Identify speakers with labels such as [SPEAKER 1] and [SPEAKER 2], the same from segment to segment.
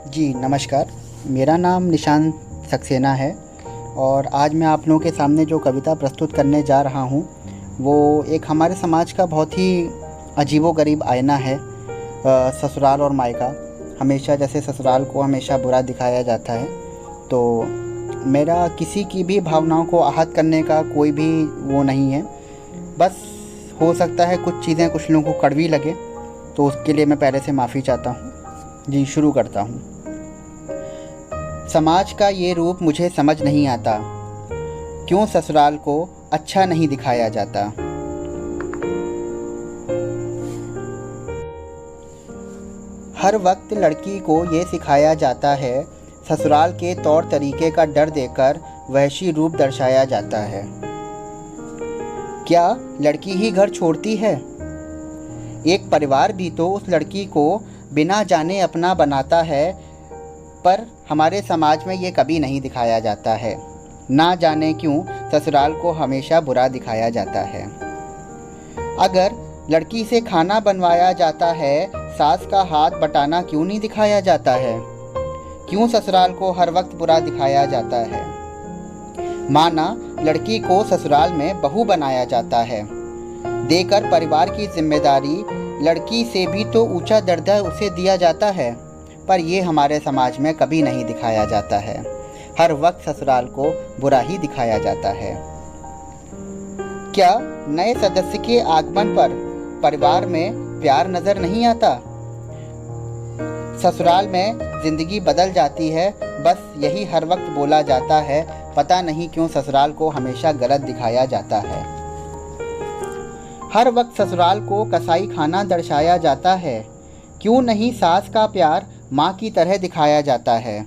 [SPEAKER 1] जी नमस्कार। मेरा नाम निशांत सक्सेना है और आज मैं आप लोगों के सामने जो कविता प्रस्तुत करने जा रहा हूँ वो एक हमारे समाज का बहुत ही अजीबोगरीब आईना है। ससुराल और मायका, हमेशा जैसे ससुराल को हमेशा बुरा दिखाया जाता है, तो मेरा किसी की भी भावनाओं को आहत करने का कोई भी वो नहीं है। बस हो सकता है कुछ चीज़ें कुछ लोगों को कड़वी लगे, तो उसके लिए मैं पहले से माफ़ी चाहता हूँ। जी शुरू करता हूँ। समाज का ये रूप मुझे समझ नहीं आता, क्यों ससुराल को अच्छा नहीं दिखाया जाता। हर वक्त लड़की को ये सिखाया जाता है, ससुराल के तौर तरीके का डर देकर वहशी रूप दर्शाया जाता है। क्या लड़की ही घर छोड़ती है? एक परिवार भी तो उस लड़की को बिना जाने अपना बनाता है, पर हमारे समाज में ये कभी नहीं दिखाया जाता है। ना जाने क्यों ससुराल को हमेशा बुरा दिखाया जाता है। अगर लड़की से खाना बनवाया जाता है, सास का हाथ बटाना क्यों नहीं दिखाया जाता है? क्यों ससुराल को हर वक्त बुरा दिखाया जाता है? माना लड़की को ससुराल में बहू बनाया जाता है, देकर परिवार की जिम्मेदारी लड़की से भी तो ऊंचा दर्जा उसे दिया जाता है, पर ये हमारे समाज में कभी नहीं दिखाया जाता है। हर वक्त ससुराल को बुरा ही दिखाया जाता है। क्या नए सदस्य के आगमन पर परिवार में प्यार नजर नहीं आता? ससुराल में जिंदगी बदल जाती है, बस यही हर वक्त बोला जाता है। पता नहीं क्यों ससुराल को हमेशा गलत दिखाया जाता है। हर वक्त ससुराल को कसाई खाना दर्शाया जाता है, क्यों नहीं सास का प्यार माँ की तरह दिखाया जाता है।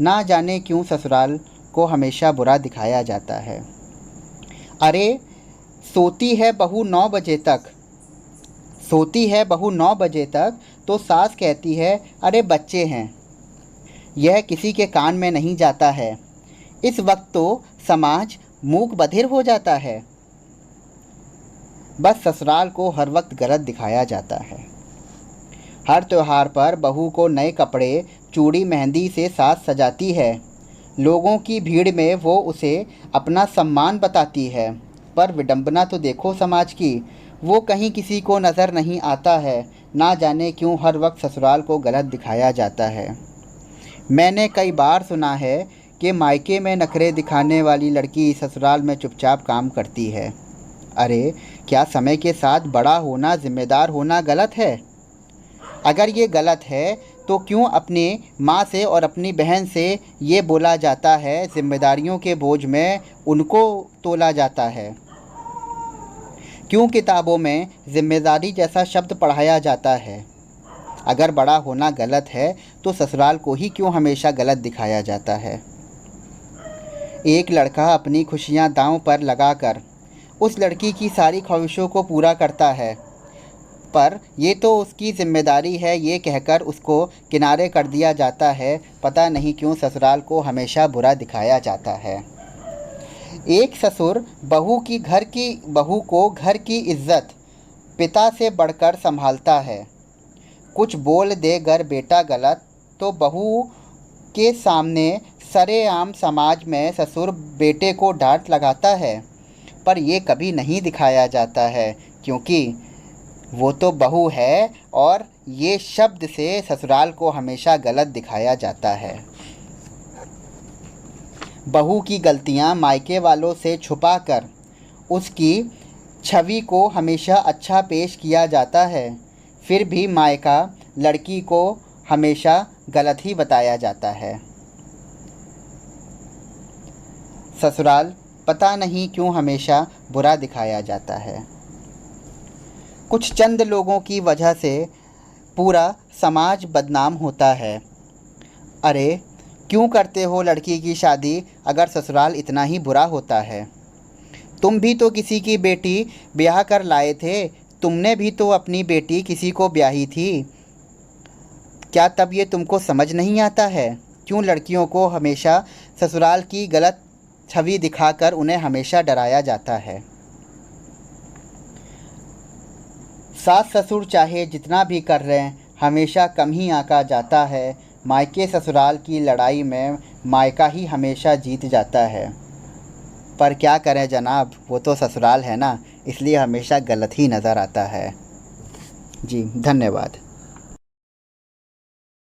[SPEAKER 1] ना जाने क्यों ससुराल को हमेशा बुरा दिखाया जाता है। अरे सोती है बहू 9 बजे तक, सोती है बहू 9 बजे तक, तो सास कहती है अरे बच्चे हैं। यह किसी के कान में नहीं जाता है। इस वक्त तो समाज मूक बधिर हो जाता है। बस ससुराल को हर वक्त गलत दिखाया जाता है। हर त्योहार पर बहू को नए कपड़े, चूड़ी, मेहंदी से सास सजाती है। लोगों की भीड़ में वो उसे अपना सम्मान बताती है, पर विडंबना तो देखो समाज की, वो कहीं किसी को नज़र नहीं आता है। ना जाने क्यों हर वक्त ससुराल को गलत दिखाया जाता है। मैंने कई बार सुना है कि मायके में नखरे दिखाने वाली लड़की ससुराल में चुपचाप काम करती है। अरे क्या समय के साथ बड़ा होना, जिम्मेदार होना गलत है? अगर ये गलत है तो क्यों अपनी माँ से और अपनी बहन से ये बोला जाता है, जिम्मेदारियों के बोझ में उनको तोला जाता है? क्यों किताबों में जिम्मेदारी जैसा शब्द पढ़ाया जाता है? अगर बड़ा होना गलत है तो ससुराल को ही क्यों हमेशा गलत दिखाया जाता है? एक लड़का अपनी खुशियाँ दांव पर लगाकर उस लड़की की सारी ख्वाहिशों को पूरा करता है, पर ये तो उसकी जिम्मेदारी है ये कहकर उसको किनारे कर दिया जाता है। पता नहीं क्यों ससुराल को हमेशा बुरा दिखाया जाता है। एक ससुर बहू को घर की इज्जत पिता से बढ़कर संभालता है। कुछ बोल दे अगर बेटा गलत तो बहू के सामने सरेआम समाज में ससुर बेटे को डांट लगाता है, पर ये कभी नहीं दिखाया जाता है, क्योंकि वो तो बहू है और ये शब्द से ससुराल को हमेशा गलत दिखाया जाता है। बहू की गलतियां मायके वालों से छुपाकर उसकी छवि को हमेशा अच्छा पेश किया जाता है, फिर भी मायका लड़की को हमेशा गलत ही बताया जाता है। ससुराल पता नहीं क्यों हमेशा बुरा दिखाया जाता है। कुछ चंद लोगों की वजह से पूरा समाज बदनाम होता है। अरे क्यों करते हो लड़की की शादी अगर ससुराल इतना ही बुरा होता है? तुम भी तो किसी की बेटी ब्याह कर लाए थे, तुमने भी तो अपनी बेटी किसी को ब्याही थी। क्या तब ये तुमको समझ नहीं आता है? क्यों लड़कियों को हमेशा ससुराल की गलत छवि दिखाकर उन्हें हमेशा डराया जाता है? सास ससुर चाहे जितना भी कर रहे हैं, हमेशा कम ही आंका जाता है। मायके ससुराल की लड़ाई में मायका ही हमेशा जीत जाता है। पर क्या करें जनाब, वो तो ससुराल है ना, इसलिए हमेशा गलत ही नज़र आता है। जी धन्यवाद।